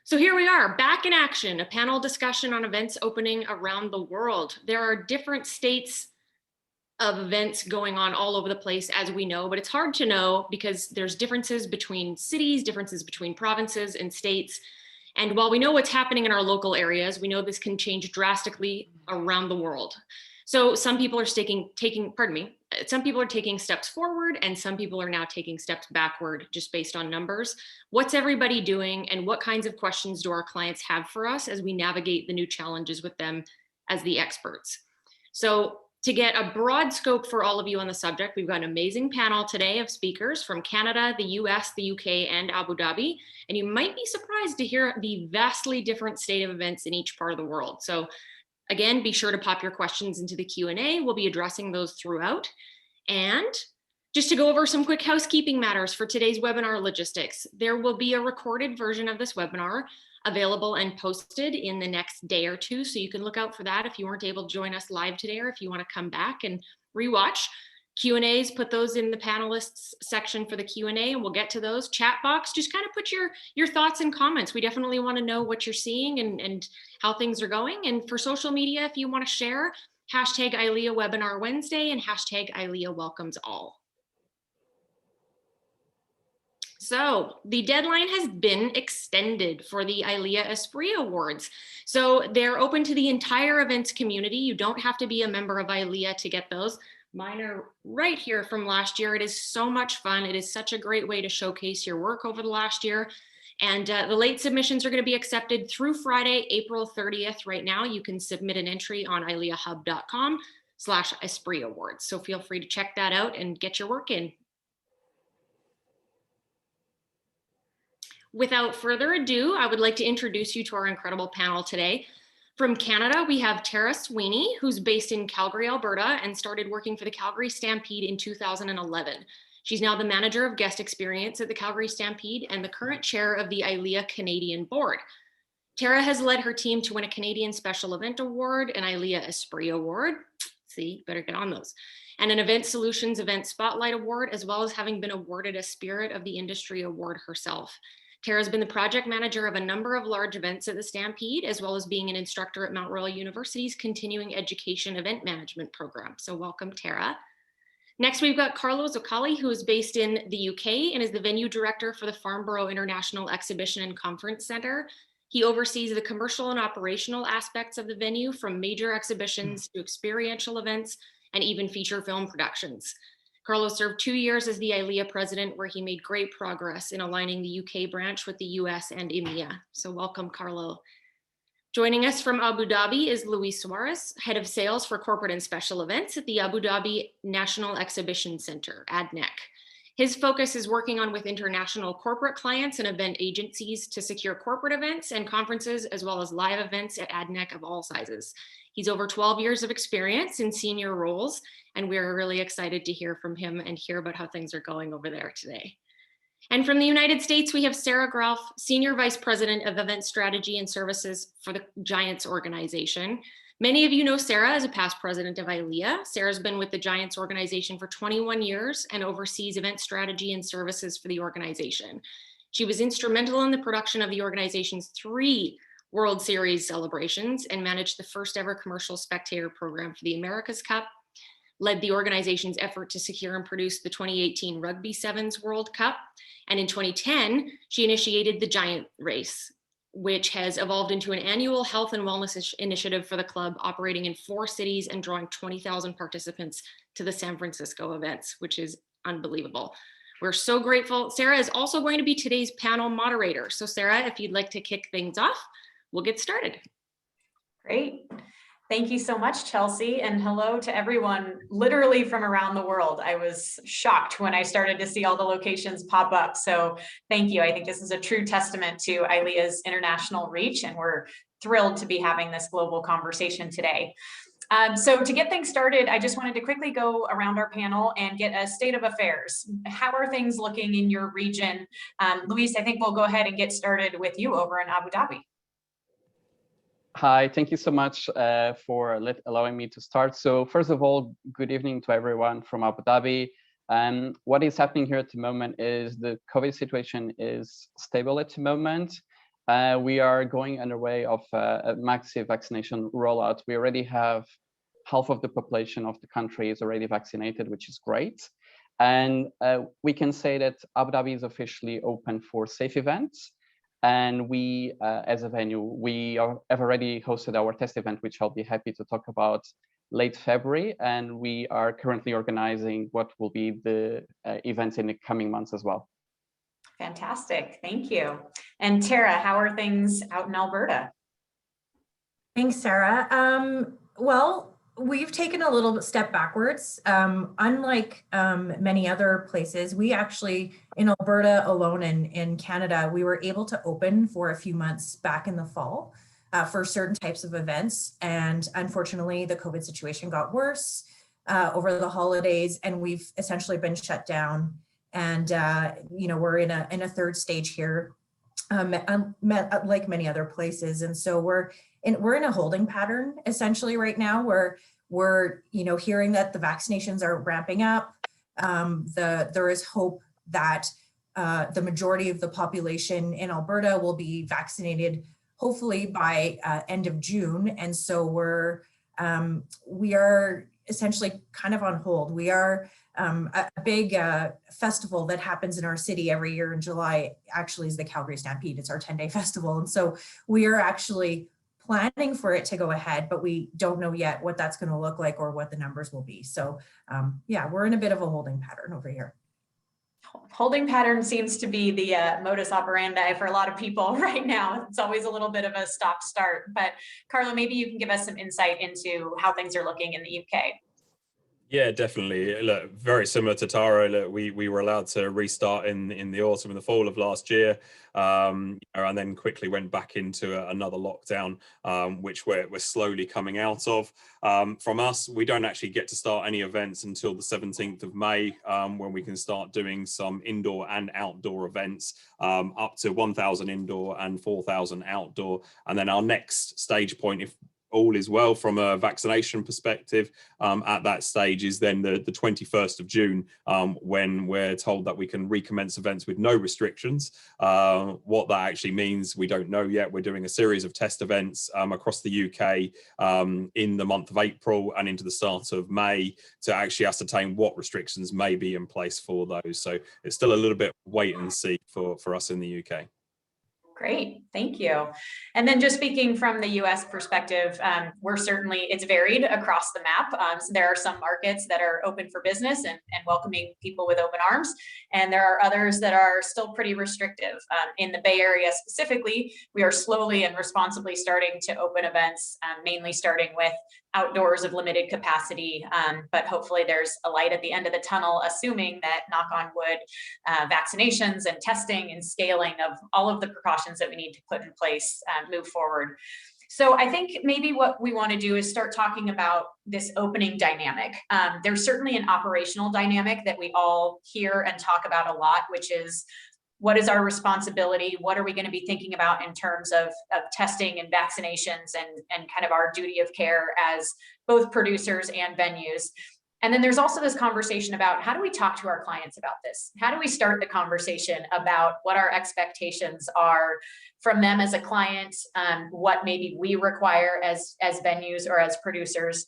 So here we are, back in action, a panel discussion on events opening around the world. There are different states of events going on all over the place, as we know, but it's hard to know because there's differences between cities, differences between provinces and states. And while we know what's happening in our local areas, we know this can change drastically around the world. So some people are some people are taking steps forward and some people are now taking steps backward just based on numbers. What's everybody doing and what kinds of questions do our clients have for us as we navigate the new challenges with them as the experts? So to get a broad scope for all of you on the subject, we've got an amazing panel today of speakers from Canada, the US, the UK, and Abu Dhabi. And you might be surprised to hear the vastly different state of events in each part of the world. So again, be sure to pop your questions into the Q&A. We'll be addressing those throughout. And just to go over some quick housekeeping matters for today's webinar logistics, there will be a recorded version of this webinar available and posted in the next day or two. So you can look out for that if you weren't able to join us live today, or if you want to come back and rewatch. Q&As, put those in the panelists section for the Q&A and we'll get to those. Chat box, just kind of put your thoughts and comments. We definitely want to know what you're seeing and how things are going. And for social media, if you want to share, hashtag ILEA Webinar Wednesday and hashtag ILEA Welcomes All. So the deadline has been extended for the ILEA Esprit Awards. So they're open to the entire events community. You don't have to be a member of ILEA to get those. Mine are right here from last year. It is so much fun. It is such a great way to showcase your work over the last year. And the late submissions are going to be accepted through Friday, April 30th. Right now, you can submit an entry on ileahub.com/Esprit Awards. So feel free to check that out and get your work in. Without further ado, I would like to introduce you to our incredible panel today. From Canada, we have Tara Sweeney, who's based in Calgary, Alberta, and started working for the Calgary Stampede in 2011. She's now the manager of guest experience at the Calgary Stampede and the current chair of the ILEA Canadian board. Tara has led her team to win a Canadian Special Event Award, an ILEA Esprit Award, see, better get on those, and an Event Solutions Event Spotlight Award, as well as having been awarded a Spirit of the Industry Award herself. Tara's been the project manager of a number of large events at the Stampede, as well as being an instructor at Mount Royal University's Continuing Education Event Management Program. So welcome, Tara. Next, we've got Carlo Zoccali, who is based in the UK and is the venue director for the Farnborough International Exhibition and Conference Centre. He oversees the commercial and operational aspects of the venue, from major exhibitions to experiential events and even feature film productions. Carlo served 2 years as the ILEA president, where he made great progress in aligning the UK branch with the US and EMEA. So welcome, Carlo. Joining us from Abu Dhabi is Luis Suarez, head of sales for corporate and special events at the Abu Dhabi National Exhibition Center, ADNEC. His focus is working on with international corporate clients and event agencies to secure corporate events and conferences, as well as live events at ADNEC of all sizes. He's over 12 years of experience in senior roles, and we're really excited to hear from him and hear about how things are going over there today. And from the United States, we have Sarah Graf, Senior Vice President of Event Strategy and Services for the Giants organization. Many of you know Sarah as a past president of ILEA. Sarah's been with the Giants organization for 21 years and oversees event strategy and services for the organization. She was instrumental in the production of the organization's 3 World Series celebrations and managed the first ever commercial spectator program for the America's Cup, led the organization's effort to secure and produce the 2018 Rugby Sevens World Cup. And in 2010, she initiated the Giant Race, which has evolved into an annual health and wellness initiative for the club, operating in 4 cities and drawing 20,000 participants to the San Francisco events, which is unbelievable. We're so grateful. Sarah is also going to be today's panel moderator. So Sarah, if you'd like to kick things off, we'll get started. Great. Thank you so much, Chelsea, and hello to everyone literally from around the world. I was shocked when I started to see all the locations pop up. So thank you. I think this is a true testament to ILEA's international reach, and we're thrilled to be having this global conversation today. So to get things started, I just wanted to quickly go around our panel and get a state of affairs. How are things looking in your region? Luis, I think we'll go ahead and get started with you over in Abu Dhabi. Hi, thank you so much for allowing me to start. So first of all, good evening to everyone from Abu Dhabi. What is happening here at the moment is the COVID situation is stable at the moment. We are going underway of a massive vaccination rollout. We already have half of the population of the country is already vaccinated, which is great. And we can say that Abu Dhabi is officially open for safe events. And we, as a venue, have already hosted our test event, which I'll be happy to talk about late February. And we are currently organizing what will be the events in the coming months as well. Fantastic, thank you. And Tara, how are things out in Alberta? Thanks, Sarah. Well, we've taken a little step backwards. Unlike many other places, we actually, in Alberta alone and in Canada, we were able to open for a few months back in the fall for certain types of events. And unfortunately, the COVID situation got worse over the holidays, and we've essentially been shut down. And we're in a third stage here, like many other places. And so we're in a holding pattern essentially right now, where we're hearing that the vaccinations are ramping up. There is hope that the majority of the population in Alberta will be vaccinated, hopefully by end of June. And so we are essentially kind of on hold. We are a big festival that happens in our city every year in July, actually, is the Calgary Stampede. It's our 10-day festival. And so we are actually planning for it to go ahead, but we don't know yet what that's going to look like or what the numbers will be. So yeah, we're in a bit of a holding pattern over here. Holding pattern seems to be the modus operandi for a lot of people right now. It's always a little bit of a stop start, but Carlo, maybe you can give us some insight into how things are looking in the UK. Yeah, definitely. Look, very similar to Taro. Look, we were allowed to restart in the autumn and the fall of last year, and then quickly went back into another lockdown, which we're slowly coming out of. From us, we don't actually get to start any events until the 17th of May, when we can start doing some indoor and outdoor events, up to 1,000 indoor and 4,000 outdoor. And then our next stage point, if all is well from a vaccination perspective, at that stage is then the 21st of June, when we're told that we can recommence events with no restrictions. What that actually means, we don't know yet. We're doing a series of test events across the UK in the month of April and into the start of May to actually ascertain what restrictions may be in place for those. So it's still a little bit wait and see for us in the UK. Great, thank you. And then just speaking from the US perspective, it's varied across the map. So there are some markets that are open for business and welcoming people with open arms. And there are others that are still pretty restrictive. In the Bay Area specifically, we are slowly and responsibly starting to open events, mainly starting with outdoors of limited capacity. But hopefully there's a light at the end of the tunnel, assuming that, knock on wood, vaccinations and testing and scaling of all of the precautions that we need to put in place move forward. So I think maybe what we want to do is start talking about this opening dynamic. There's certainly an operational dynamic that we all hear and talk about a lot, which is, what is our responsibility? What are we going to be thinking about in terms of testing and vaccinations and kind of our duty of care as both producers and venues? And then there's also this conversation about, how do we talk to our clients about this? How do we start the conversation about what our expectations are from them as a client, what maybe we require as venues or as producers?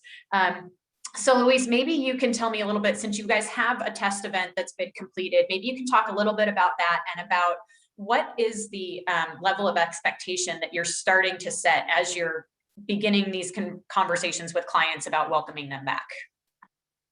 So Luis, maybe you can tell me a little bit, since you guys have a test event that's been completed, maybe you can talk a little bit about that and about what is the level of expectation that you're starting to set as you're beginning these conversations with clients about welcoming them back.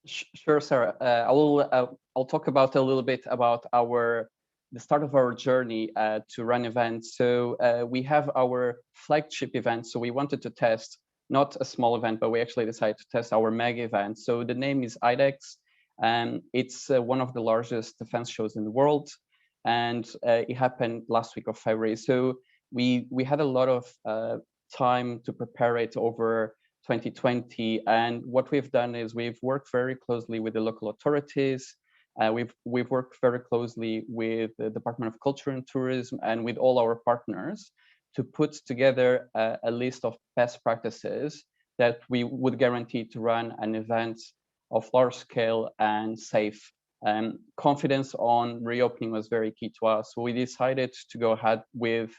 Sure, Sarah. I'll talk about a little bit about the start of our journey to run events. So we have our flagship event. So we wanted to test not a small event, but we actually decided to test our mega event. So the name is IDEX, and it's one of the largest defense shows in the world, and it happened last week of February. So we had a lot of time to prepare it over 2020, and what we've done is we've worked very closely with the local authorities. We've worked very closely with the Department of Culture and Tourism and with all our partners to put together a list of best practices that we would guarantee to run an event of large scale and safe. Confidence on reopening was very key to us. So we decided to go ahead with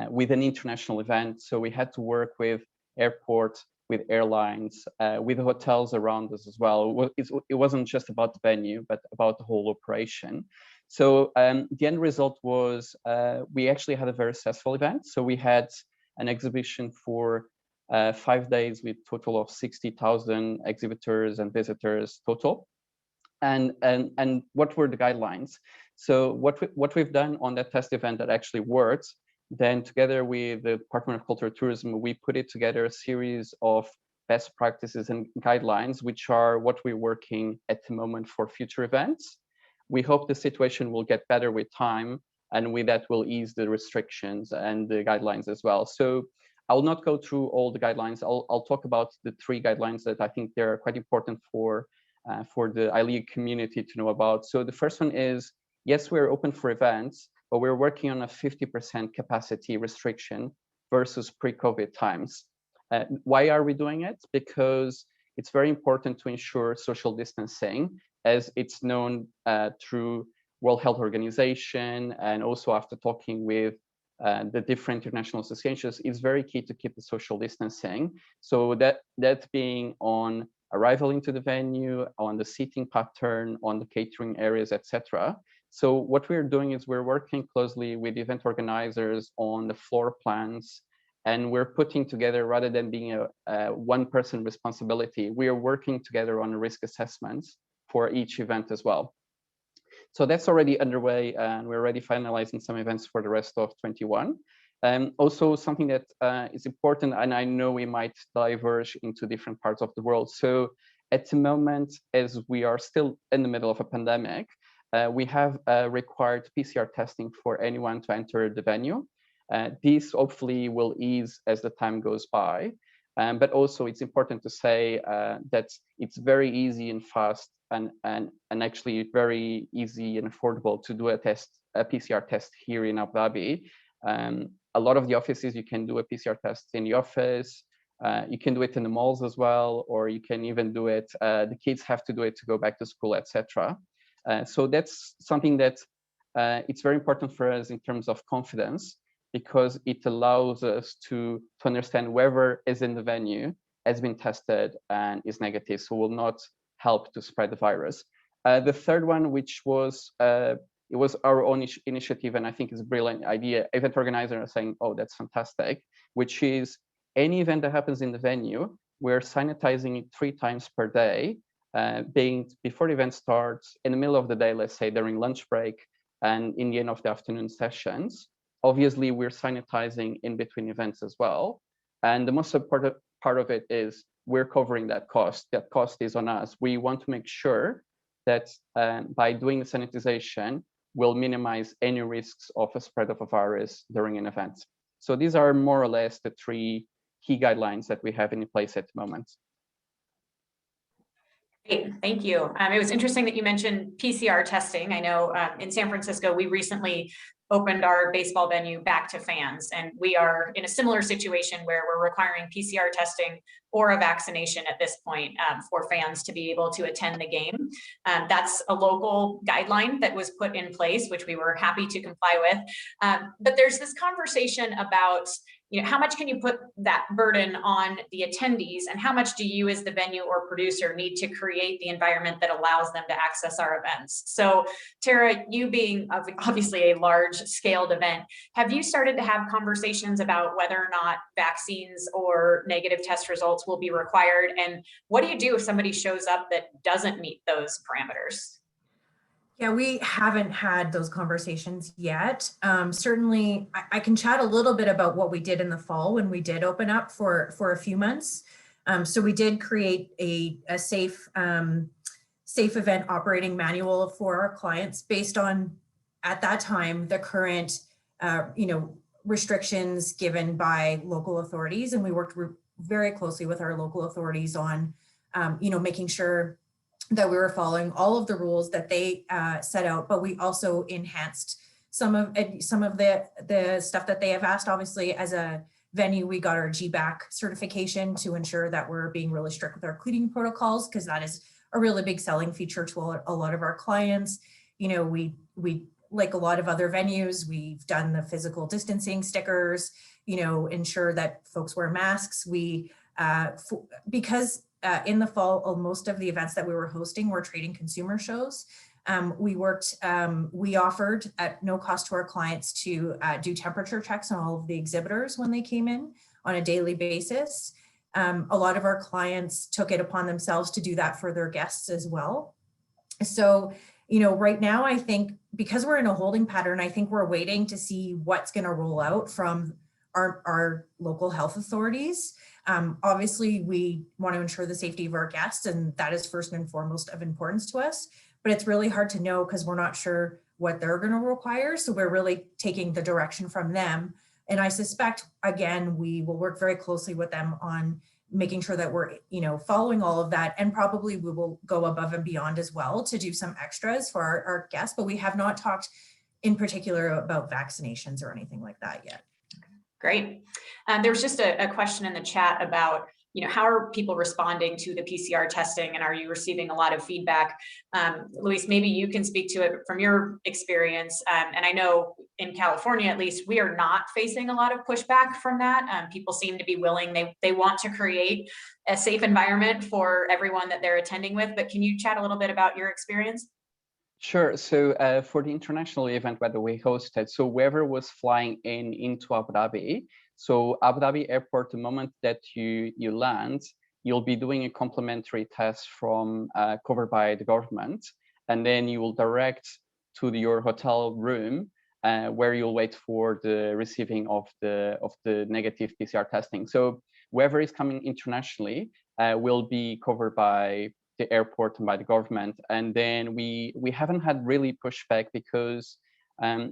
with an international event. So we had to work with airports, with airlines, with hotels around us as well. It wasn't just about the venue, but about the whole operation. So the end result was we actually had a very successful event. So we had an exhibition for 5 days with total of 60,000 exhibitors and visitors total. And what were the guidelines? So what we've done on that test event that actually worked, then together with the Department of Culture and Tourism, we put it together a series of best practices and guidelines, which are what we're working at the moment for future events. We hope the situation will get better with time, and with that will ease the restrictions and the guidelines as well. So I'll not go through all the guidelines. I'll talk about the 3 guidelines that I think they're quite important for the iLeague community to know about. So the first one is, yes, we're open for events, but we're working on a 50% capacity restriction versus pre-COVID times. Why are we doing it? Because it's very important to ensure social distancing, as it's known through World Health Organization, and also after talking with the different international associations, it's very key to keep the social distancing. So that being on arrival into the venue, on the seating pattern, on the catering areas, etc. So what we're doing is we're working closely with event organizers on the floor plans, and we're putting together, rather than being a one-person responsibility, we are working together on risk assessments for each event as well. So that's already underway, and we're already finalizing some events for the rest of 21. Also, something that is important, and I know we might diverge into different parts of the world. So at the moment, as we are still in the middle of a pandemic, we have required PCR testing for anyone to enter the venue. This hopefully will ease as the time goes by. But also it's important to say that it's very easy and fast and actually very easy and affordable to do a PCR test here in Abu Dhabi. A lot of the offices, you can do a PCR test in the office. You can do it in the malls as well, or you can even do it, the kids have to do it to go back to school, etc. So that's something that it's very important for us in terms of confidence, because it allows us to understand whoever is in the venue has been tested and is negative, so will not help to spread the virus. The third one, which was, it was our own initiative, and I think is a brilliant idea. Event organizers are saying, oh, that's fantastic, which is any event that happens in the venue, we're sanitizing it 3 times per day, being before the event starts, in the middle of the day, let's say during lunch break, and in the end of the afternoon sessions. Obviously, we're sanitizing in between events as well. And the most important part of it is we're covering that cost. That cost is on us. We want to make sure that by doing the sanitization, we'll minimize any risks of a spread of a virus during an event. So these are more or less the 3 key guidelines that we have in place at the moment. Great, thank you. It was interesting that you mentioned PCR testing. I know in San Francisco, we recently opened our baseball venue back to fans, and we are in a similar situation where we're requiring PCR testing or a vaccination at this point for fans to be able to attend the game. That's a local guideline that was put in place, which we were happy to comply with. But there's this conversation about, you know, how much can you put that burden on the attendees, and how much do you as the venue or producer need to create the environment that allows them to access our events? So Tara, you being obviously a large scaled event, have you started to have conversations about whether or not vaccines or negative test results will be required? And what do you do if somebody shows up that doesn't meet those parameters? Yeah, we haven't had those conversations yet. Certainly, I can chat a little bit about what we did in the fall when we did open up for a few months. So we did create a safe event operating manual for our clients based on, at that time, the current restrictions given by local authorities, and we worked very closely with our local authorities on making sure that we were following all of the rules that they set out, but we also enhanced some of the stuff that they have asked. Obviously, as a venue, we got our GBAC certification to ensure that we're being really strict with our cleaning protocols, because that is a really big selling feature to a lot of our clients. You know, we like a lot of other venues, we've done the physical distancing stickers, ensure that folks wear masks. Because in the fall, most of the events that we were hosting were trading consumer shows. We offered at no cost to our clients to do temperature checks on all of the exhibitors when they came in on a daily basis. A lot of our clients took it upon themselves to do that for their guests as well. So, right now, I think because we're in a holding pattern, I think we're waiting to see what's going to roll out from our local health authorities. Obviously, we want to ensure the safety of our guests, and that is first and foremost of importance to us. But it's really hard to know because we're not sure what they're going to require. So we're really taking the direction from them. And I suspect, again, we will work very closely with them on making sure that we're, following all of that. And probably we will go above and beyond as well to do some extras for our guests. But we have not talked in particular about vaccinations or anything like that yet. Great. There was just a question in the chat about, how are people responding to the PCR testing, and are you receiving a lot of feedback? Luis, maybe you can speak to it from your experience. And I know in California, at least, we are not facing a lot of pushback from that. People seem to be willing. They want to create a safe environment for everyone that they're attending with. But can you chat a little bit about your experience? Sure. So for the international event that we hosted, so whoever was flying into Abu Dhabi, so Abu Dhabi airport, the moment that you land, you'll be doing a complimentary test from covered by the government, and then you will direct to your hotel room where you'll wait for the receiving of the negative PCR testing. So whoever is coming internationally will be covered by the airport and by the government. And then we haven't had really pushback because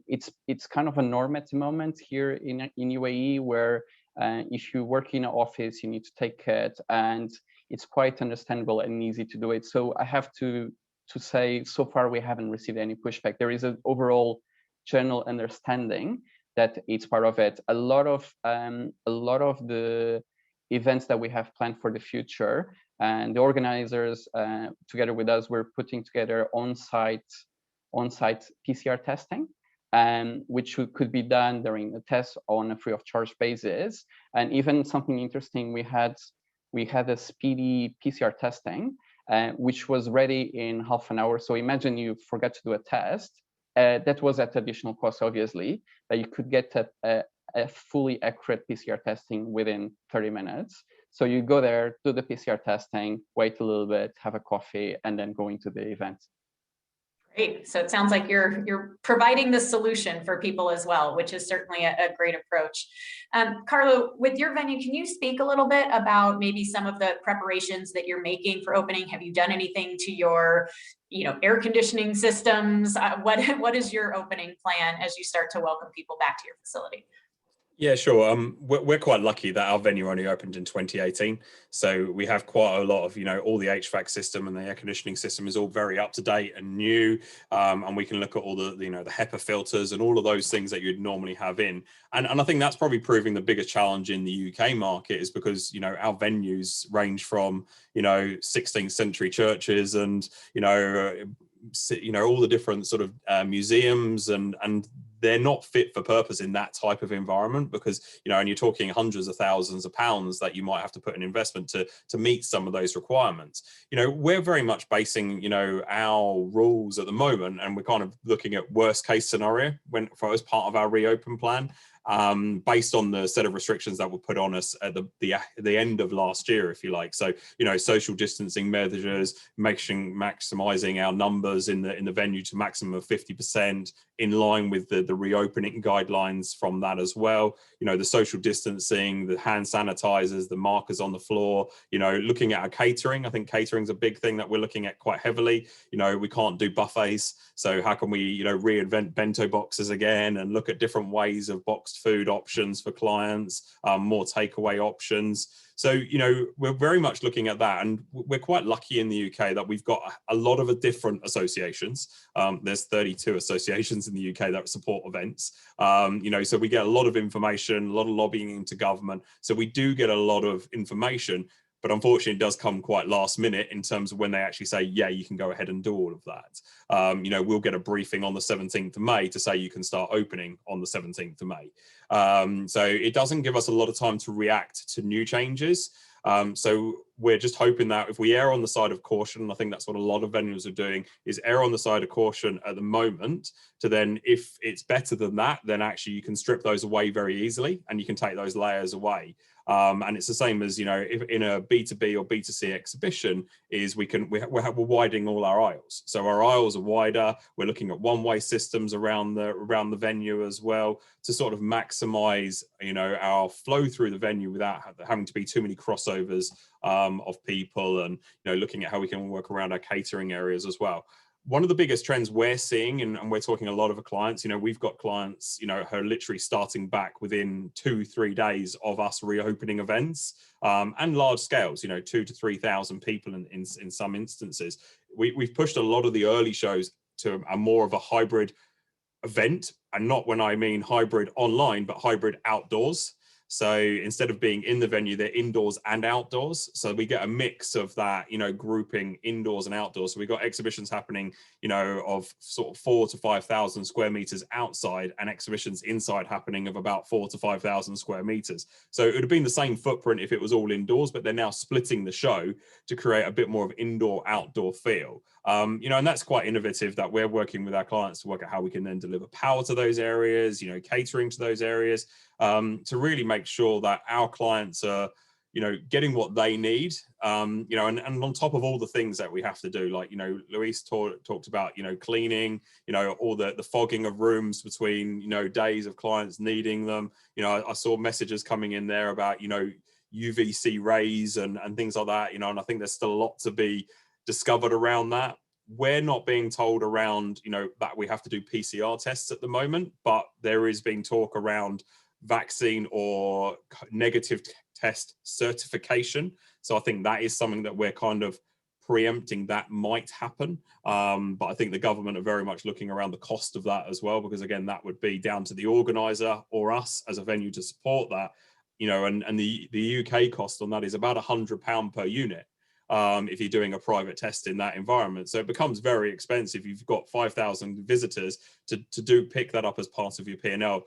it's kind of a norm at the moment here in UAE, where if you work in an office, you need to take it, and it's quite understandable and easy to do it. So I have to say, so far we haven't received any pushback. There is an overall general understanding that it's part of it. A lot of the events that we have planned for the future, and the organizers together with us, we're putting together on-site PCR testing, which could be done during the test on a free of charge basis. And even something interesting, we had a speedy PCR testing, which was ready in half an hour. So imagine you forgot to do a test. That was at additional cost, obviously, but you could get a fully accurate PCR testing within 30 minutes. So you go there, do the PCR testing, wait a little bit, have a coffee, and then go into the event. Great. So it sounds like you're providing the solution for people as well, which is certainly a great approach. Carlo, with your venue, can you speak a little bit about maybe some of the preparations that you're making for opening? Have you done anything to your, air conditioning systems? What is your opening plan as you start to welcome people back to your facility? Yeah, sure. We're quite lucky that our venue only opened in 2018. So we have quite a lot of, all the HVAC system and the air conditioning system is all very up to date and new. And we can look at all the, the HEPA filters and all of those things that you'd normally have in. And I think that's probably proving the biggest challenge in the UK market is because, our venues range from, 16th century churches and, all the different sort of museums and they're not fit for purpose in that type of environment because, and you're talking hundreds of thousands of pounds that you might have to put in investment to meet some of those requirements. We're very much basing, our rules at the moment, and we're kind of looking at worst case scenario as part of our reopen plan. Based on the set of restrictions that were put on us at the end of last year, if you like. So, social distancing measures, maximizing our numbers in the venue to maximum of 50%, in line with the reopening guidelines from that as well. The social distancing, the hand sanitizers, the markers on the floor, looking at our catering. I think catering is a big thing that we're looking at quite heavily. We can't do buffets. So how can we, reinvent bento boxes again and look at different ways of boxed food options for clients, more takeaway options. So, we're very much looking at that. And we're quite lucky in the UK that we've got a lot of different associations. There's 32 associations in the UK that support events. So we get a lot of information, a lot of lobbying into government. So we do get a lot of information. but unfortunately it does come quite last minute in terms of when they actually say, yeah, you can go ahead and do all of that. You know, we'll get a briefing on the 17th of May to say you can start opening on the 17th of May. So it doesn't give us a lot of time to react to new changes. So we're just hoping that if we err on the side of caution, and I think that's what a lot of venues are doing, is err on the side of caution at the moment, to then, if it's better than that, then actually you can strip those away very easily and you can take those layers away. And it's the same as, you know, if in a B2B or B2C exhibition, is we're widening all our aisles. So our aisles are wider. We're looking at one-way systems around the venue as well, to sort of maximize, you know, our flow through the venue without having to be too many crossovers of people, and, you know, looking at how we can work around our catering areas as well. One of the biggest trends we're seeing, and we're talking a lot of our clients, you know, we've got clients, you know, who are literally starting back within 2-3 days of us reopening events, and large scales, you know, 2,000 to 3,000 people in some instances. We've pushed a lot of the early shows to a more of a hybrid event, and not when I mean hybrid online, but hybrid outdoors. So instead of being in the venue, they're indoors and outdoors. So we get a mix of that, you know, grouping indoors and outdoors. So we've got exhibitions happening, you know, of sort of 4,000 to 5,000 square meters outside, and exhibitions inside happening of about 4,000 to 5,000 square meters. So it would have been the same footprint if it was all indoors, but they're now splitting the show to create a bit more of indoor outdoor feel. You know, and that's quite innovative, that we're working with our clients to work out how we can then deliver power to those areas, you know, catering to those areas, to really make sure that our clients are, you know, getting what they need, you know, and on top of all the things that we have to do, like, you know, Luis talked about, you know, cleaning, you know, all the fogging of rooms between, you know, days of clients needing them. You know, I saw messages coming in there about, you know, UVC rays and things like that, you know, and I think there's still a lot to be discovered around that. We're not being told around, you know, that we have to do PCR tests at the moment, but there is being talk around vaccine or negative test certification. So I think that is something that we're kind of preempting that might happen. But I think the government are very much looking around the cost of that as well, because again, that would be down to the organizer or us as a venue to support that, you know, and the UK cost on that is about £100 per unit. If you're doing a private test in that environment. So it becomes very expensive. You've got 5,000 visitors to pick that up as part of your P&L,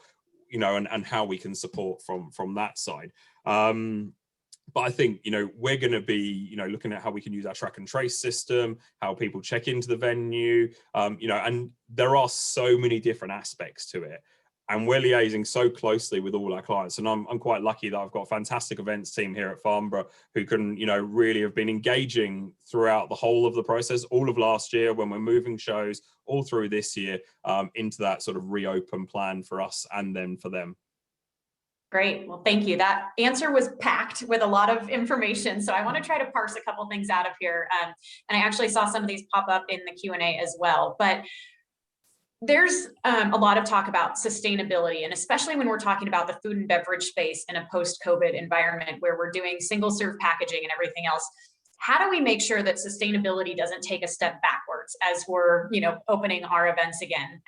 you know, and how we can support from that side. But I think, you know, we're going to be, you know, looking at how we can use our track and trace system, how people check into the venue, you know, and there are so many different aspects to it. And we're liaising so closely with all our clients. And I'm quite lucky that I've got a fantastic events team here at Farnborough who can, you know, really have been engaging throughout the whole of the process, all of last year when we're moving shows, all through this year, into that sort of reopen plan for us and then for them. Great. Well, thank you. That answer was packed with a lot of information. So I want to try to parse a couple things out of here. And I actually saw some of these pop up in the Q&A as well. But there's a lot of talk about sustainability, and especially when we're talking about the food and beverage space in a post-COVID environment where we're doing single serve packaging and everything else. How do we make sure that sustainability doesn't take a step backwards as we're, you know, opening our events again?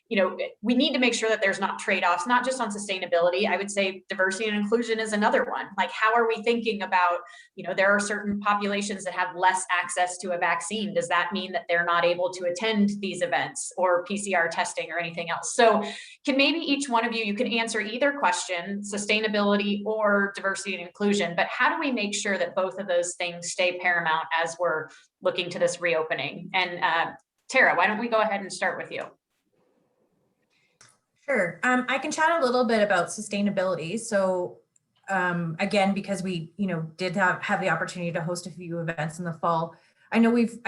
You know, we need to make sure that there's not trade-offs, not just on sustainability. I would say diversity and inclusion is another one. Like, how are we thinking about, you know, there are certain populations that have less access to a vaccine. Does that mean that they're not able to attend these events or PCR testing or anything else? So can maybe each one of you can answer either question, sustainability or diversity and inclusion, but how do we make sure that both of those things stay paramount as we're looking to this reopening? And Tara, why don't we go ahead and start with you? Sure. I can chat a little bit about sustainability. So again, because we, you know, did have the opportunity to host a few events in the fall. I know we've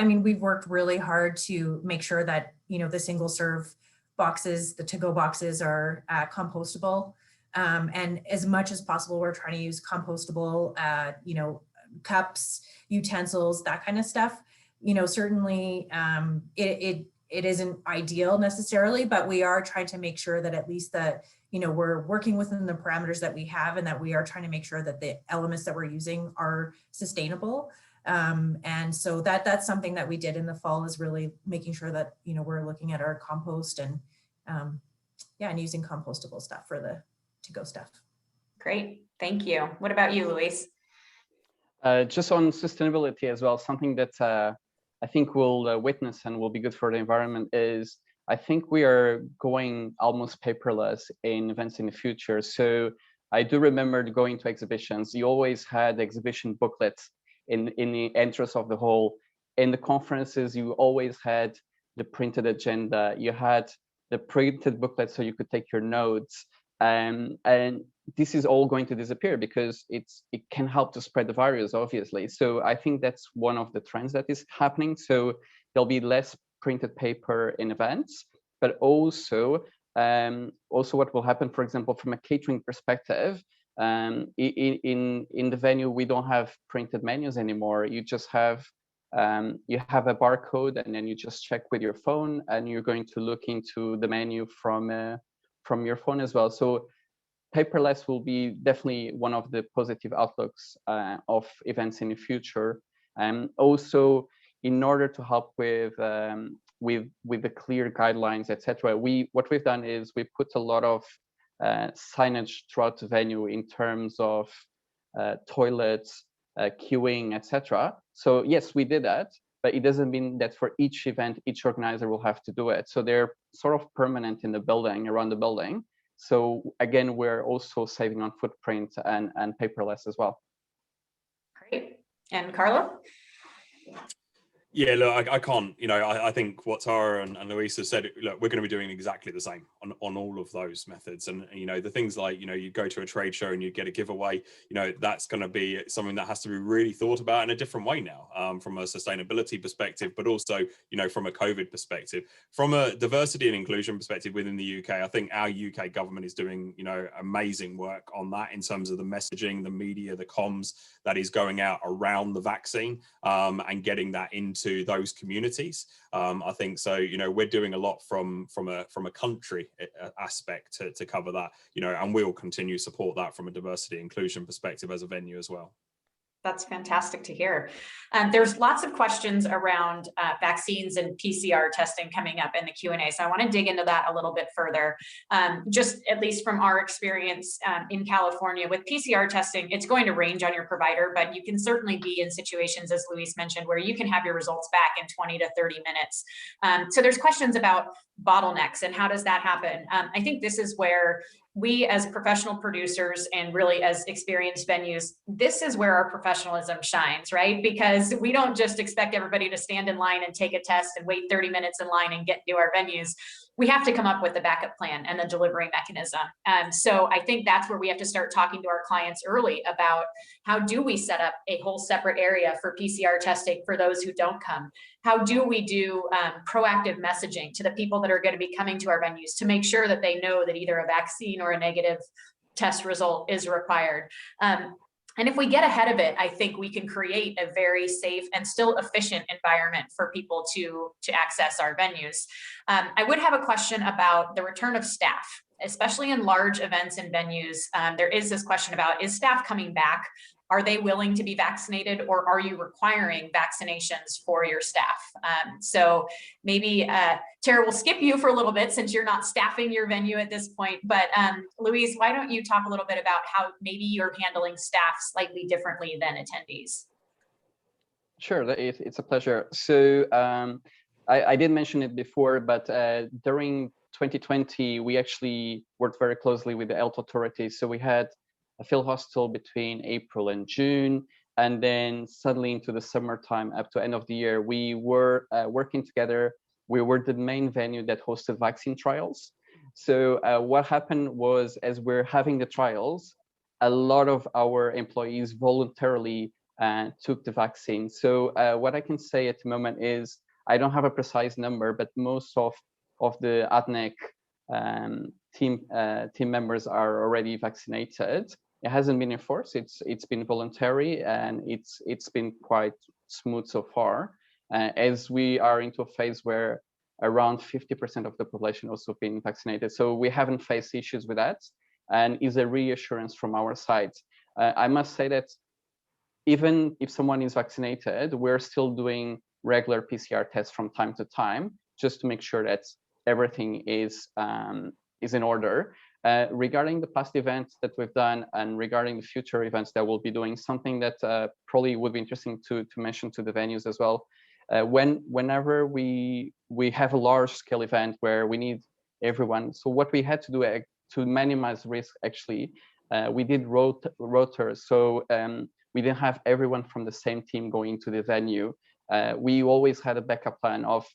worked really hard to make sure that, you know, the single serve boxes, the to-go boxes are compostable. And as much as possible, we're trying to use compostable, you know, cups, utensils, that kind of stuff. You know, certainly it isn't ideal necessarily, but we are trying to make sure that at least that, you know, we're working within the parameters that we have, and that we are trying to make sure that the elements that we're using are sustainable. And so that's something that we did in the fall, is really making sure that, you know, we're looking at our compost and and using compostable stuff for the to-go stuff. Great, thank you. What about you, Luis? Just on sustainability as well, something that I think we'll witness and will be good for the environment is, I think we are going almost paperless in events in the future. So I do remember going to exhibitions. You always had exhibition booklets in the entrance of the hall. In the conferences, you always had the printed agenda. You had the printed booklet so you could take your notes. And this is all going to disappear because it can help to spread the virus, obviously. So I think that's one of the trends that is happening. So there'll be less printed paper in events, but also what will happen, for example, from a catering perspective, in the venue, we don't have printed menus anymore. You just have you have a barcode, and then you just check with your phone, and you're going to look into the menu from your phone as well. So paperless will be definitely one of the positive outlooks of events in the future. Also, in order to help with the clear guidelines, etc., what we've done is we put a lot of signage throughout the venue in terms of toilets, queuing, etc. So yes, we did that, but it doesn't mean that for each event, each organizer will have to do it. So they're sort of permanent in the building, around the building. So again, we're also saving on footprint and paperless as well. Great. And Carlo? Yeah, look, I can't, I think what Tara and Luis have said, look, we're going to be doing exactly the same on all of those methods. And, the things like, you go to a trade show and you get a giveaway, that's going to be something that has to be really thought about in a different way now, from a sustainability perspective, but also, from a COVID perspective. From a diversity and inclusion perspective within the UK, I think our UK government is doing, amazing work on that in terms of the messaging, the media, the comms that is going out around the vaccine, and getting that into those communities. I think so. We're doing a lot from a country aspect to cover that. And we'll continue to support that from a diversity inclusion perspective as a venue as well. That's fantastic to hear. There's lots of questions around vaccines and PCR testing coming up in the Q&A. So I want to dig into that a little bit further. Just at least from our experience in California with PCR testing, it's going to range on your provider, but you can certainly be in situations, as Luis mentioned, where you can have your results back in 20 to 30 minutes. So there's questions about bottlenecks and how does that happen? I think this is where we as professional producers and really as experienced venues, this is where our professionalism shines, right? Because we don't just expect everybody to stand in line and take a test and wait 30 minutes in line and get to our venues. We have to come up with a backup plan and the delivery mechanism. So I think that's where we have to start talking to our clients early about how do we set up a whole separate area for PCR testing for those who don't come? How do we do proactive messaging to the people that are going to be coming to our venues to make sure that they know that either a vaccine or a negative test result is required? And if we get ahead of it, I think we can create a very safe and still efficient environment for people to access our venues. I would have a question about the return of staff, especially in large events and venues. There is this question about, is staff coming back? Are they willing to be vaccinated, or are you requiring vaccinations for your staff? So maybe Tara, will skip you for a little bit since you're not staffing your venue at this point. But Luis, why don't you talk a little bit about how maybe you're handling staff slightly differently than attendees? Sure, it's a pleasure. So I did mention it before, but during 2020, we actually worked very closely with the health authorities. So we had a field hostel between April and June, and then suddenly into the summertime up to end of the year, we were working together. We were the main venue that hosted vaccine trials. So what happened was, as we're having the trials, a lot of our employees voluntarily took the vaccine. So what I can say at the moment is, I don't have a precise number, but most of the ADNEC team members are already vaccinated. It hasn't been enforced. It's been voluntary, and it's been quite smooth so far. As we are into a phase where around 50% of the population also been vaccinated, so we haven't faced issues with that, and is a reassurance from our side. I must say that even if someone is vaccinated, we're still doing regular PCR tests from time to time, just to make sure that everything is in order. Regarding the past events that we've done and regarding the future events that we'll be doing, something that probably would be interesting to mention to the venues as well. Whenever we have a large scale event where we need everyone, so what we had to do to minimize risk, actually, we did rotors. So we didn't have everyone from the same team going to the venue. We always had a backup plan of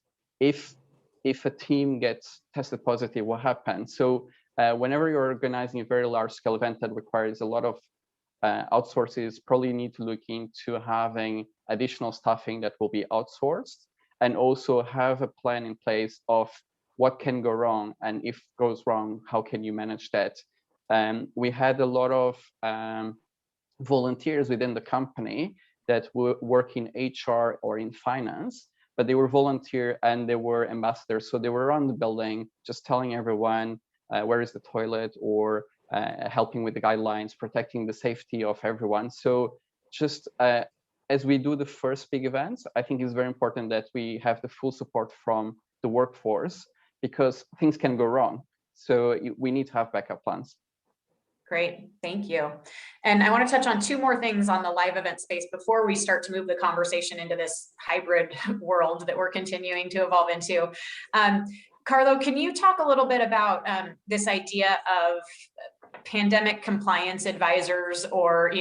if a team gets tested positive, what happens? So whenever you're organizing a very large scale event that requires a lot of outsources, probably need to look into having additional staffing that will be outsourced, and also have a plan in place of what can go wrong, and if goes wrong, how can you manage that? We had a lot of volunteers within the company that work in HR or in finance, but they were volunteer and they were ambassadors. So they were around the building, just telling everyone where is the toilet, or helping with the guidelines, protecting the safety of everyone. So just as we do the first big events, I think it's very important that we have the full support from the workforce, because things can go wrong. So we need to have backup plans. Great, thank you. And I want to touch on two more things on the live event space before we start to move the conversation into this hybrid world that we're continuing to evolve into. Carlo, can you talk a little bit about this idea of pandemic compliance advisors, or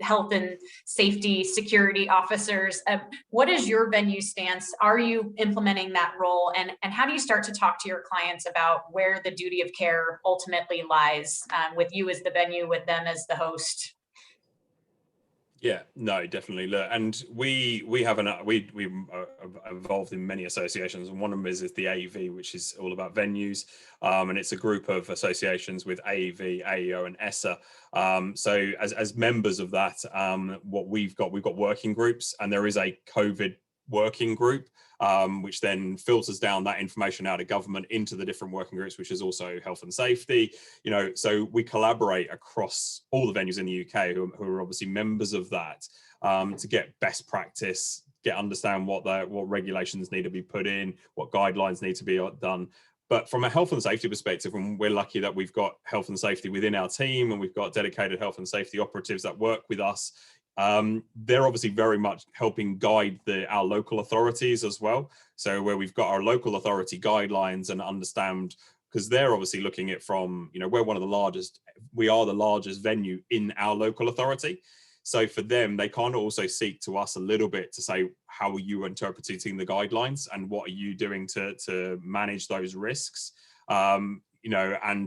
health and safety security officers? What is your venue stance? Are you implementing that role, and how do you start to talk to your clients about where the duty of care ultimately lies, with you as the venue, with them as the host? Yeah, no, definitely. Look, and we are involved in many associations, and one of them is the AEV, which is all about venues, and it's a group of associations with AEV, AEO, and ESSA. So as members of that, what we've got working groups, and there is a COVID working group, which then filters down that information out of government into the different working groups, which is also health and safety. So we collaborate across all the venues in the UK who are obviously members of that, to get best practice, understand what regulations need to be put in, what guidelines need to be done. But from a health and safety perspective, and we're lucky that we've got health and safety within our team, and we've got dedicated health and safety operatives that work with us. They're obviously very much helping guide our local authorities as well. So where we've got our local authority guidelines and understand, because they're obviously looking at from, we are the largest venue in our local authority. So for them, they kind of also seek to us a little bit to say, how are you interpreting the guidelines, and what are you doing to manage those risks? And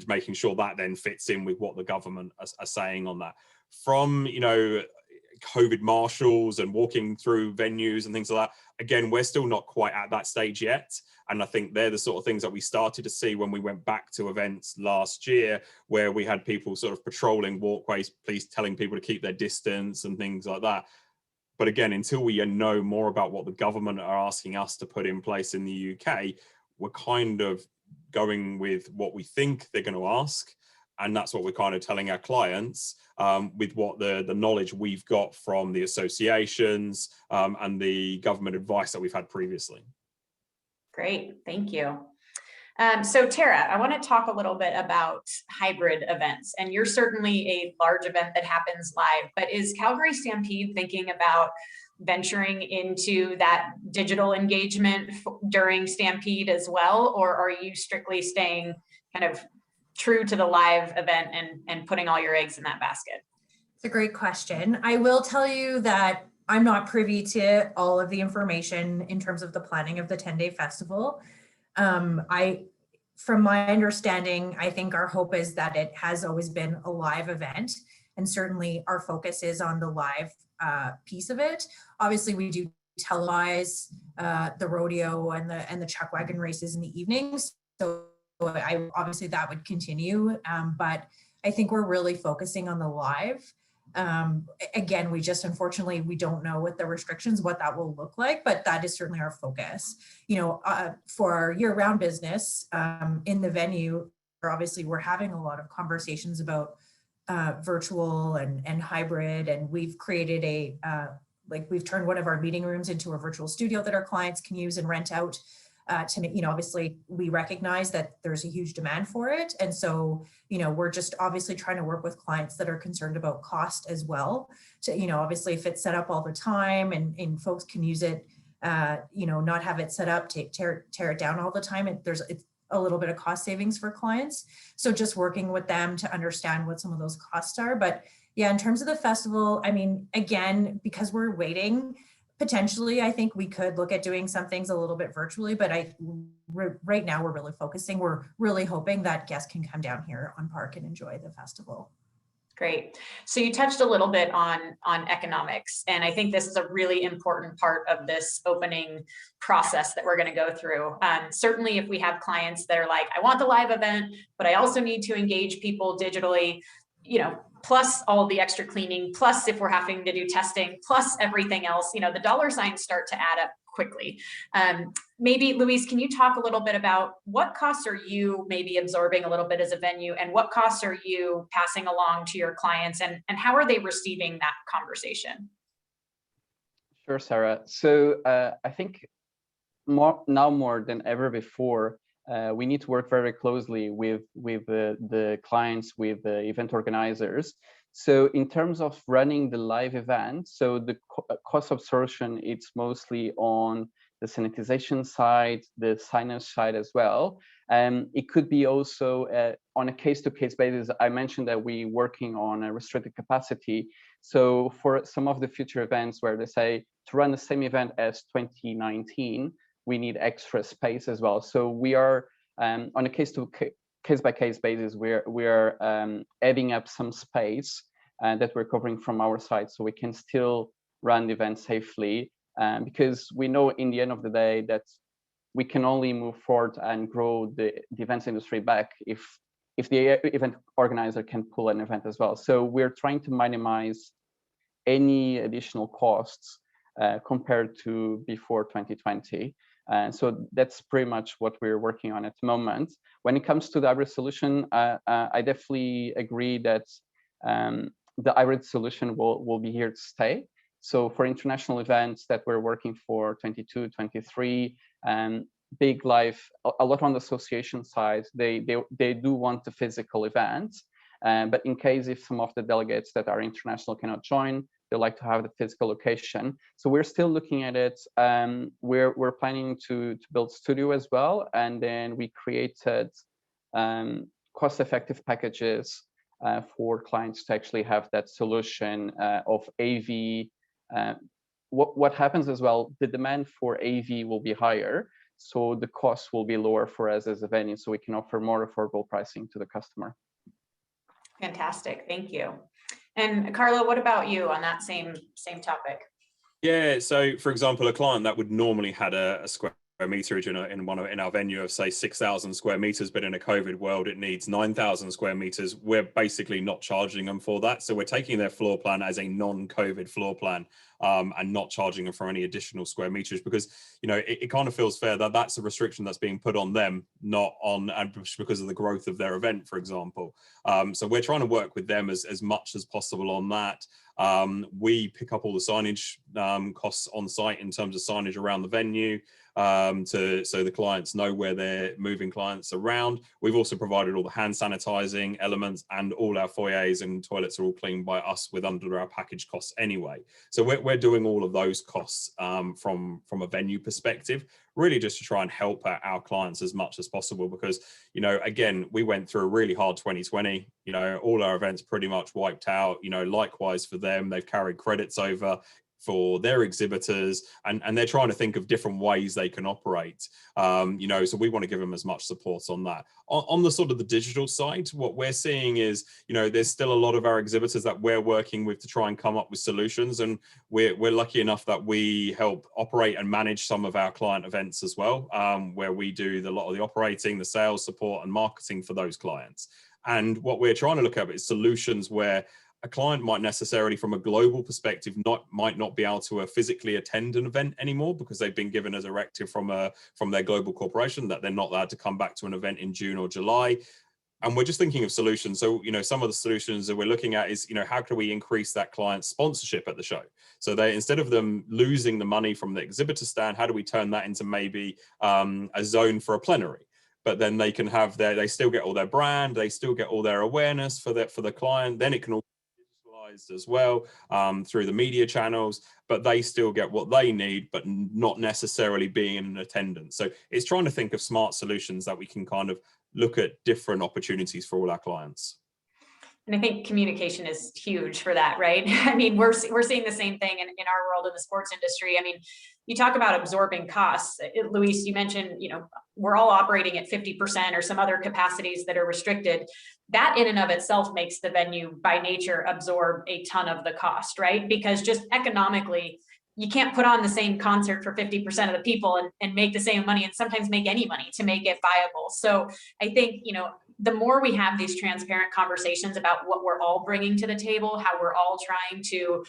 making sure that then fits in with what the government are saying on that. From, COVID marshals and walking through venues and things like that, again, we're still not quite at that stage yet. And I think they're the sort of things that we started to see when we went back to events last year, where we had people sort of patrolling walkways, police telling people to keep their distance and things like that. But again, until we know more about what the government are asking us to put in place in the UK, we're kind of going with what we think they're going to ask. And that's what we're kind of telling our clients, with what the knowledge we've got from the associations, and the government advice that we've had previously. Great, thank you. So Tara, I want to talk a little bit about hybrid events, and you're certainly a large event that happens live, but is Calgary Stampede thinking about venturing into that digital engagement during Stampede as well, or are you strictly staying kind of true to the live event and putting all your eggs in that basket? It's a great question. I will tell you that I'm not privy to all of the information in terms of the planning of the 10-day festival. From my understanding, I think our hope is that it has always been a live event, and certainly our focus is on the live piece of it. Obviously, we do televise the rodeo and the chuck wagon races in the evenings, so obviously that would continue, but I think we're really focusing on the live. Again, unfortunately, we don't know with the restrictions what that will look like, but that is certainly our focus. For our year-round business in the venue, obviously we're having a lot of conversations about virtual and hybrid, and we've created we've turned one of our meeting rooms into a virtual studio that our clients can use and rent out. to make, obviously we recognize that there's a huge demand for it. And so, we're just obviously trying to work with clients that are concerned about cost as well. To, obviously if it's set up all the time and folks can use it, not have it set up, tear it down all the time. It's a little bit of cost savings for clients. So just working with them to understand what some of those costs are. But yeah, in terms of the festival, I mean, again, because we're waiting, potentially, I think we could look at doing some things a little bit virtually, but right now we're really hoping that guests can come down here on Park and enjoy the festival. Great. So you touched a little bit on economics, and I think this is a really important part of this opening process that we're going to go through. Certainly, if we have clients that are like, I want the live event, but I also need to engage people digitally, plus all the extra cleaning, plus if we're having to do testing, plus everything else, the dollar signs start to add up quickly. Maybe Louise, can you talk a little bit about what costs are you maybe absorbing a little bit as a venue, and what costs are you passing along to your clients, and how are they receiving that conversation? Sure, Sarah. So I think more than ever before, we need to work very closely with the clients, with the event organizers. So in terms of running the live event, so the cost absorption, it's mostly on the sanitization side, the signage side as well. It could be also on a case-to-case basis. I mentioned that we're working on a restricted capacity. So for some of the future events where they say to run the same event as 2019, we need extra space as well. So we are on a case-by-case basis, we are adding up some space that we're covering from our side, so we can still run the event safely. Because we know in the end of the day that we can only move forward and grow the events industry back if the event organizer can pull an event as well. So we're trying to minimize any additional costs compared to before 2020. So that's pretty much what we're working on at the moment. When it comes to the hybrid solution, I definitely agree that the hybrid solution will be here to stay. So for international events that we're working for 22, 23, big live, a lot on the association side, they do want the physical events. But in case if some of the delegates that are international cannot join, they like to have the physical location. So we're still looking at it. We're planning to build studio as well. And then we created cost-effective packages for clients to actually have that solution of AV. What happens as well, the demand for AV will be higher, so the cost will be lower for us as a venue, so we can offer more affordable pricing to the customer. Fantastic, thank you. And Carla, what about you on that same topic? Yeah, so for example, a client that would normally had a square meterage in our venue of say 6,000 square meters, but in a COVID world it needs 9,000 square meters. We're basically not charging them for that, so we're taking their floor plan as a non-COVID floor plan and not charging them for any additional square meters, because it kind of feels fair that that's a restriction that's being put on them, not on because of the growth of their event, for example. So we're trying to work with them as much as possible on that. We pick up all the signage costs on site in terms of signage around the venue, so the clients know where they're moving clients around. We've also provided all the hand sanitizing elements, and all our foyers and toilets are all cleaned by us with under our package costs anyway. So we're doing all of those costs from a venue perspective, really just to try and help our clients as much as possible, because again, we went through a really hard 2020. All our events pretty much wiped out. Likewise for them, they've carried credits over for their exhibitors, and they're trying to think of different ways they can operate. So we want to give them as much support on that. On the sort of the digital side, what we're seeing is, there's still a lot of our exhibitors that we're working with to try and come up with solutions, and we're lucky enough that we help operate and manage some of our client events as well, where we do a lot of the operating, the sales support and marketing for those clients. And what we're trying to look at is solutions where a client might necessarily, from a global perspective, might not be able to physically attend an event anymore because they've been given a directive from their global corporation that they're not allowed to come back to an event in June or July. And we're just thinking of solutions. So, some of the solutions that we're looking at is, how can we increase that client's sponsorship at the show? So they, instead of them losing the money from the exhibitor stand, how do we turn that into maybe a zone for a plenary? But then they can have they still get all their brand, they still get all their awareness for the client. Then it can all be digitalized as well through the media channels, but they still get what they need, but not necessarily being in attendance. So it's trying to think of smart solutions that we can kind of look at different opportunities for all our clients. And I think communication is huge for that, right? I mean, we're seeing the same thing in our world in the sports industry. I mean, you talk about absorbing costs. Luis, you mentioned, we're all operating at 50% or some other capacities that are restricted. That in and of itself makes the venue by nature absorb a ton of the cost, right? Because just economically, you can't put on the same concert for 50% of the people and make the same money and sometimes make any money to make it viable. So I think, the more we have these transparent conversations about what we're all bringing to the table, how we're all trying to,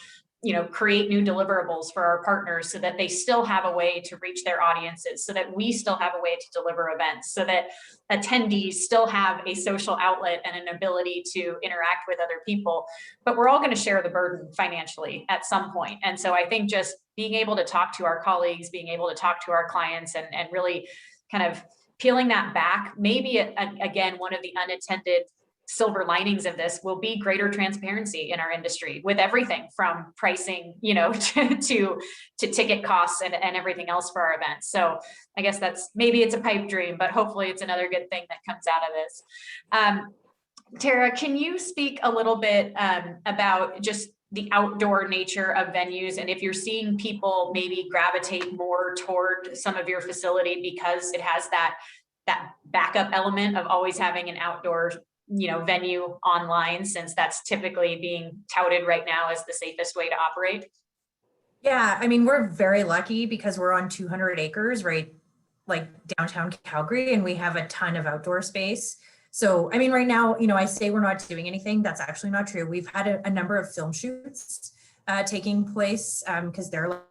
create new deliverables for our partners so that they still have a way to reach their audiences, so that we still have a way to deliver events, so that attendees still have a social outlet and an ability to interact with other people. But we're all going to share the burden financially at some point. And so I think just being able to talk to our colleagues, being able to talk to our clients and really kind of peeling that back, maybe again, one of the unintended silver linings of this will be greater transparency in our industry with everything from pricing, to ticket costs and everything else for our events. So I guess maybe it's a pipe dream, but hopefully it's another good thing that comes out of this. Tara, can you speak a little bit about just the outdoor nature of venues, and if you're seeing people maybe gravitate more toward some of your facility because it has that backup element of always having an outdoor venue online, since that's typically being touted right now as the safest way to operate? Yeah, I mean, we're very lucky because we're on 200 acres, right? Like downtown Calgary, and we have a ton of outdoor space. So, I mean, right now, I say we're not doing anything. That's actually not true. We've had a number of film shoots taking place because they're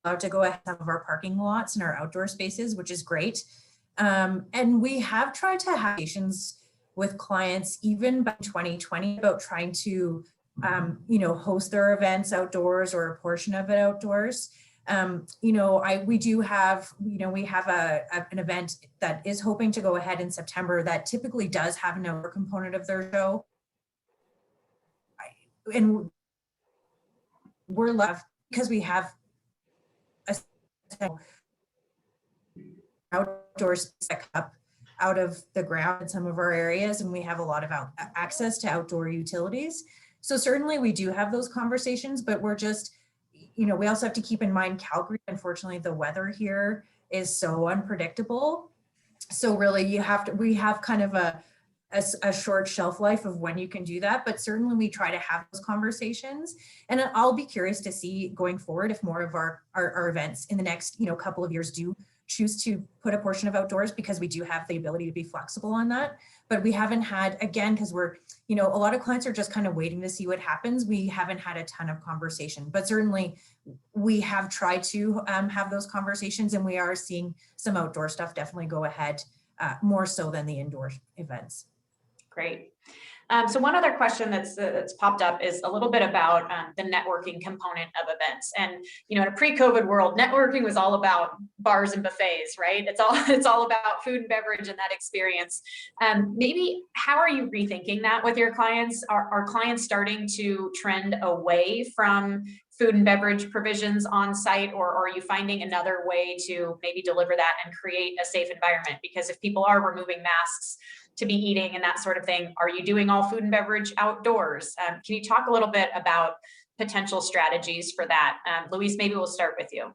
allowed to go ahead of our parking lots and our outdoor spaces, which is great. And we have tried to have conversations with clients even by 2020 about trying to, host their events outdoors or a portion of it outdoors. We do have, we have an event that is hoping to go ahead in September that typically does have an outdoor component of their show. And we're left because we have a outdoors up out of the ground in some of our areas, and we have a lot of access to outdoor utilities. So certainly we do have those conversations, but we're just, we also have to keep in mind Calgary, unfortunately, the weather here is so unpredictable. So really we have kind of a short shelf life of when you can do that, but certainly we try to have those conversations. And I'll be curious to see going forward if more of our events in the next, couple of years do choose to put a portion of outdoors, because we do have the ability to be flexible on that. But we haven't had, again, because we're, a lot of clients are just kind of waiting to see what happens. We haven't had a ton of conversation, but certainly we have tried to have those conversations, and we are seeing some outdoor stuff definitely go ahead more so than the indoor events. Great. So one other question that's popped up is a little bit about the networking component of events. And in a pre-COVID world, networking was all about bars and buffets, right? It's all about food and beverage and that experience. Maybe how are you rethinking that with your clients? Are clients starting to trend away from food and beverage provisions on site, or are you finding another way to maybe deliver that and create a safe environment? Because if people are removing masks to be eating and that sort of thing, are you doing all food and beverage outdoors? Can you talk a little bit about potential strategies for that? Luis, maybe we'll start with you.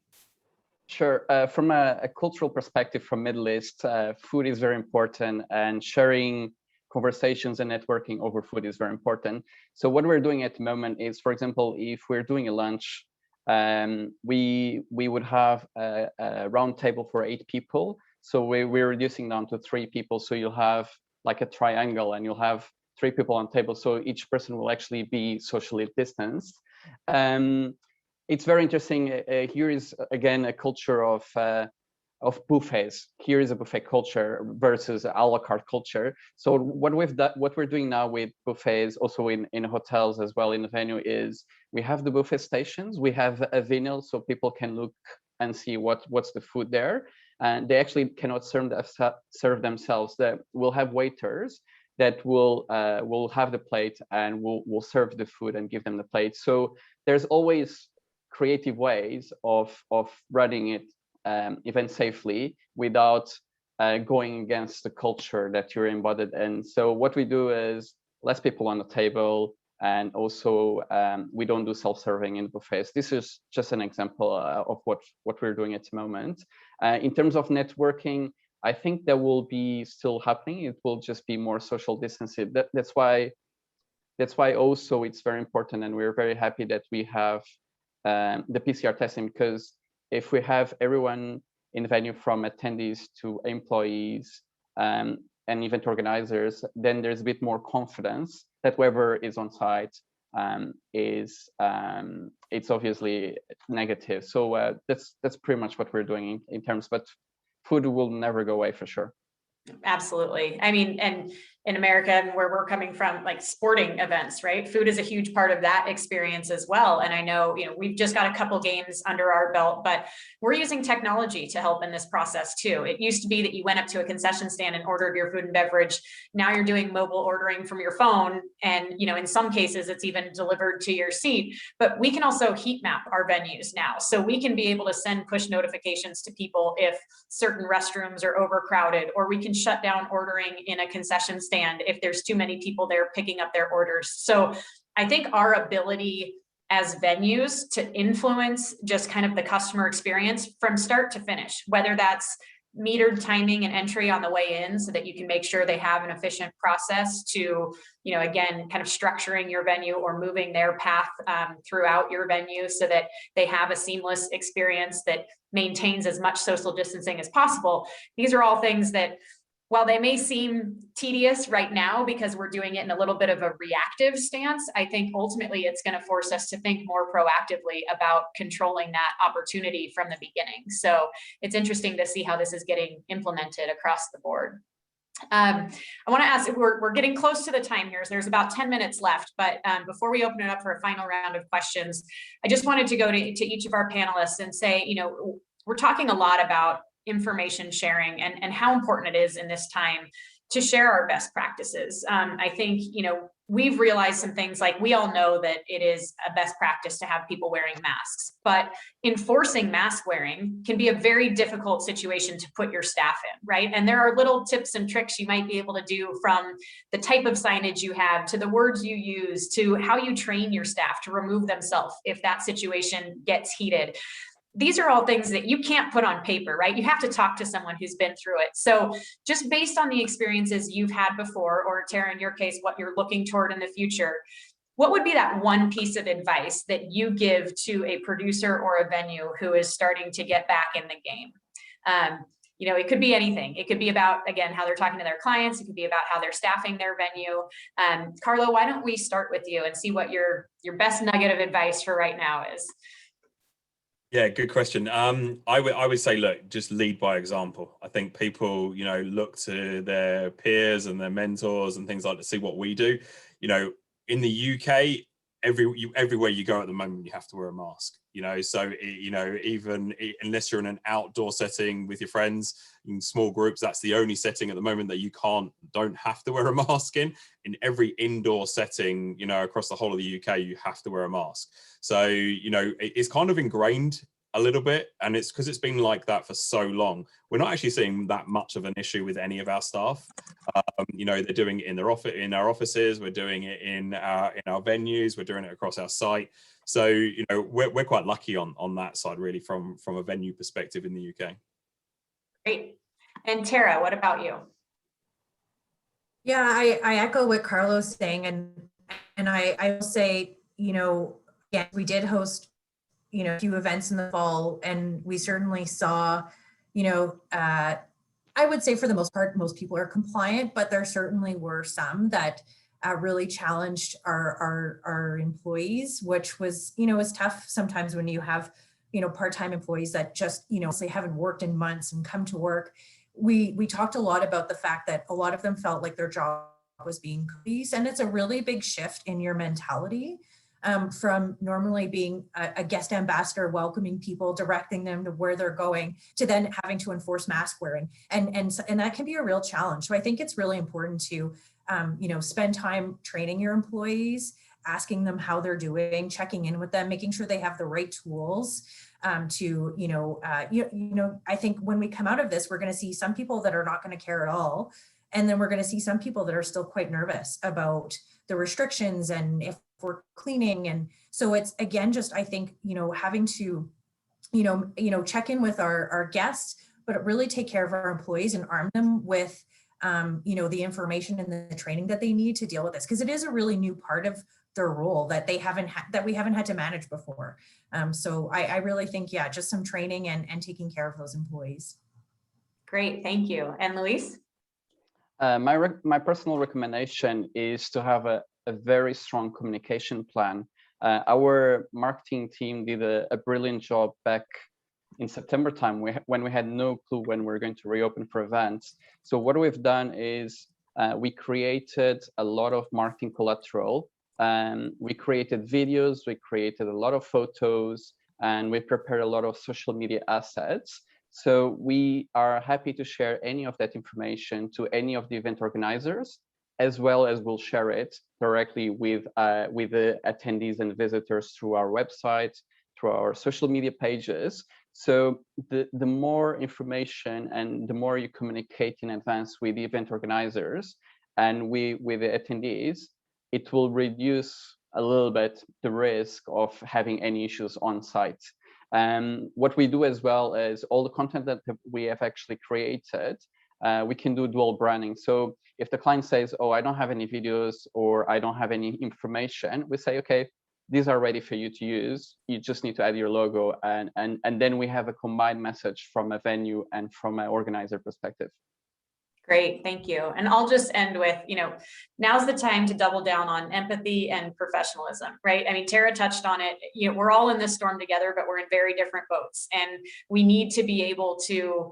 Sure. From a cultural perspective from Middle East, food is very important, and sharing conversations and networking over food is very important. So what we're doing at the moment is, for example, if we're doing a lunch, we would have a round table for 8 people. So we're reducing down to 3 people. So you'll have like a triangle, and you'll have 3 people on table. So each person will actually be socially distanced. It's very interesting. Here is, again, a culture of buffets. Here is a buffet culture versus a la carte culture. So what we're doing now with buffets, also in hotels as well in the venue, is we have the buffet stations. We have a vinyl so people can look and see what's the food there, and they actually cannot serve themselves. That we'll have waiters that will have the plate and will serve the food and give them the plate. So there's always creative ways of running it event safely without going against the culture that you're embodied in. So what we do is less people on the table, and also we don't do self-serving in buffets. This is just an example of what we're doing at the moment. In terms of networking, I think that will be still happening. It will just be more social distancing. That's why also it's very important, and we're very happy that we have the PCR testing, because if we have everyone in the venue from attendees to employees and event organizers, then there's a bit more confidence that whoever is on site it's obviously negative. So that's pretty much what we're doing in terms, but food will never go away for sure. Absolutely. I mean, and in America and where we're coming from, like sporting events, right? Food is a huge part of that experience as well. And I know, we've just got a couple games under our belt, but we're using technology to help in this process too. It used to be that you went up to a concession stand and ordered your food and beverage. Now you're doing mobile ordering from your phone. And, in some cases it's even delivered to your seat, but we can also heat map our venues now. So we can be able to send push notifications to people if certain restrooms are overcrowded, or we can shut down ordering in a concession stand if there's too many people there picking up their orders. So I think our ability as venues to influence just kind of the customer experience from start to finish, whether that's metered timing and entry on the way in so that you can make sure they have an efficient process to, again, kind of structuring your venue or moving their path throughout your venue so that they have a seamless experience that maintains as much social distancing as possible. These are all things that, while they may seem tedious right now because we're doing it in a little bit of a reactive stance, I think ultimately it's going to force us to think more proactively about controlling that opportunity from the beginning. So it's interesting to see how this is getting implemented across the board. I want to ask, we're getting close to the time here, so there's about 10 minutes left, but before we open it up for a final round of questions, I just wanted to go to each of our panelists and say, we're talking a lot about information sharing and how important it is in this time to share our best practices. I think, we've realized some things, like we all know that it is a best practice to have people wearing masks, but enforcing mask wearing can be a very difficult situation to put your staff in, right? And there are little tips and tricks you might be able to do, from the type of signage you have, to the words you use, to how you train your staff to remove themselves if that situation gets heated. These are all things that you can't put on paper, right? You have to talk to someone who's been through it. So just based on the experiences you've had before, or Tara, in your case, what you're looking toward in the future, what would be that one piece of advice that you give to a producer or a venue who is starting to get back in the game? It could be anything. It could be about, again, how they're talking to their clients. It could be about how they're staffing their venue. Carlo, why don't we start with you and see what your best nugget of advice for right now is? Yeah, good question. I would say, look, just lead by example. I think people, look to their peers and their mentors and things like that to see what we do. In the UK, everywhere you go at the moment, you have to wear a mask. So even unless you're in an outdoor setting with your friends in small groups, that's the only setting at the moment that you don't have to wear a mask in. In every indoor setting, across the whole of the UK, you have to wear a mask. So it's kind of ingrained a little bit, and it's because it's been like that for so long. We're not actually seeing that much of an issue with any of our staff. They're doing it in our offices, we're doing it in our venues, we're doing it across our site. So we're quite lucky on that side, really, from a venue perspective in the UK. Great. And Tara, what about you? Yeah, I echo what Carlo's saying, and I will say, yeah, we did host a few events in the fall, and we certainly saw, I would say for the most part, most people are compliant, but there certainly were some that really challenged our employees, which was, was tough sometimes when you have, part-time employees that just, say haven't worked in months and come to work. We talked a lot about the fact that a lot of them felt like their job was being policed, and it's a really big shift in your mentality. From normally being a guest ambassador, welcoming people, directing them to where they're going, to then having to enforce mask wearing. And that can be a real challenge. So I think it's really important to, spend time training your employees, asking them how they're doing, checking in with them, making sure they have the right tools I think when we come out of this, we're going to see some people that are not going to care at all. And then we're going to see some people that are still quite nervous about the restrictions and if we're cleaning. And so it's, again, just, I think, having to, check in with our guests, but really take care of our employees and arm them with, the information and the training that they need to deal with this. Because it is a really new part of their role that they haven't that we haven't had to manage before. So I really think, just some training and taking care of those employees. Great, thank you. And Luis? My personal recommendation is to have a very strong communication plan. Our marketing team did a brilliant job back in September time when we had no clue when we're going to reopen for events. So what we've done is we created a lot of marketing collateral. We created videos, we created a lot of photos, and we prepared a lot of social media assets. So we are happy to share any of that information to any of the event organizers, as well as we'll share it directly with the attendees and visitors through our website, through our social media pages. So the more information and the more you communicate in advance with the event organizers and with the attendees, it will reduce a little bit the risk of having any issues on site. What we do as well is all the content that we have actually created, we can do dual branding. So if the client says, oh, I don't have any videos or I don't have any information, we say, okay, these are ready for you to use. You just need to add your logo. And then we have a combined message from a venue and from an organizer perspective. Great, thank you. And I'll just end with, now's the time to double down on empathy and professionalism, right? I mean, Tara touched on it. We're all in this storm together, but we're in very different boats, and we need to be able to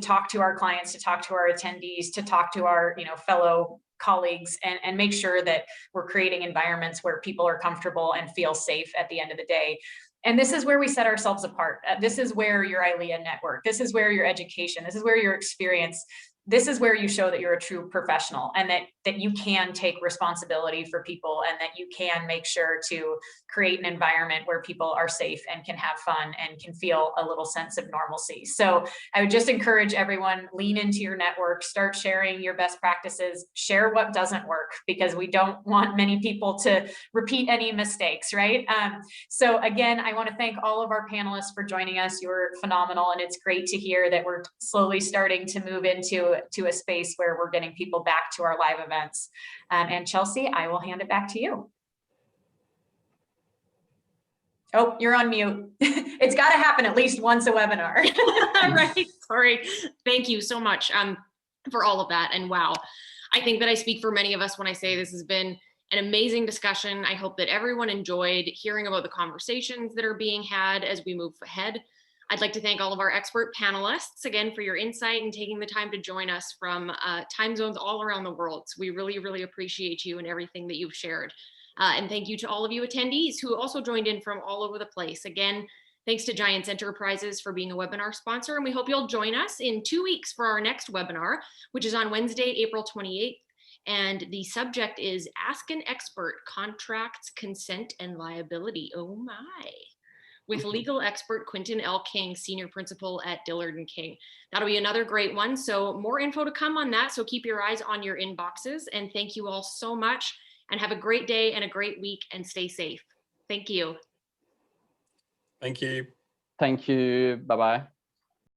talk to our clients, to talk to our attendees, to talk to our, fellow colleagues, and make sure that we're creating environments where people are comfortable and feel safe at the end of the day. And this is where we set ourselves apart. This is where your ILEA network, this is where your education, this is where your experience, this is where you show that you're a true professional and that you can take responsibility for people and that you can make sure to create an environment where people are safe and can have fun and can feel a little sense of normalcy. So I would just encourage everyone, lean into your network, start sharing your best practices, share what doesn't work, because we don't want many people to repeat any mistakes, right? So again, I want to thank all of our panelists for joining us. You were phenomenal, and it's great to hear that we're slowly starting to move into a space where we're getting people back to our live events. And Chelsea, I will hand it back to you. Oh, you're on mute. It's got to happen at least once a webinar. Right, sorry. Thank you so much for all of that. And wow, I think that I speak for many of us when I say this has been an amazing discussion. I hope that everyone enjoyed hearing about the conversations that are being had as we move ahead. I'd like to thank all of our expert panelists again for your insight and taking the time to join us from time zones all around the world. So we really, really appreciate you and everything that you've shared. And thank you to all of you attendees who also joined in from all over the place. Again, thanks to Giants Enterprises for being a webinar sponsor. And we hope you'll join us in 2 weeks for our next webinar, which is on Wednesday, April 28th. And the subject is Ask an Expert, Contracts, Consent, and Liability. Oh my. With legal expert Quentin L. King, senior principal at Dillard & King. That'll be another great one. So more info to come on that. So keep your eyes on your inboxes. And thank you all so much. And have a great day and a great week, and stay safe. Thank you. Thank you. Thank you. Bye-bye.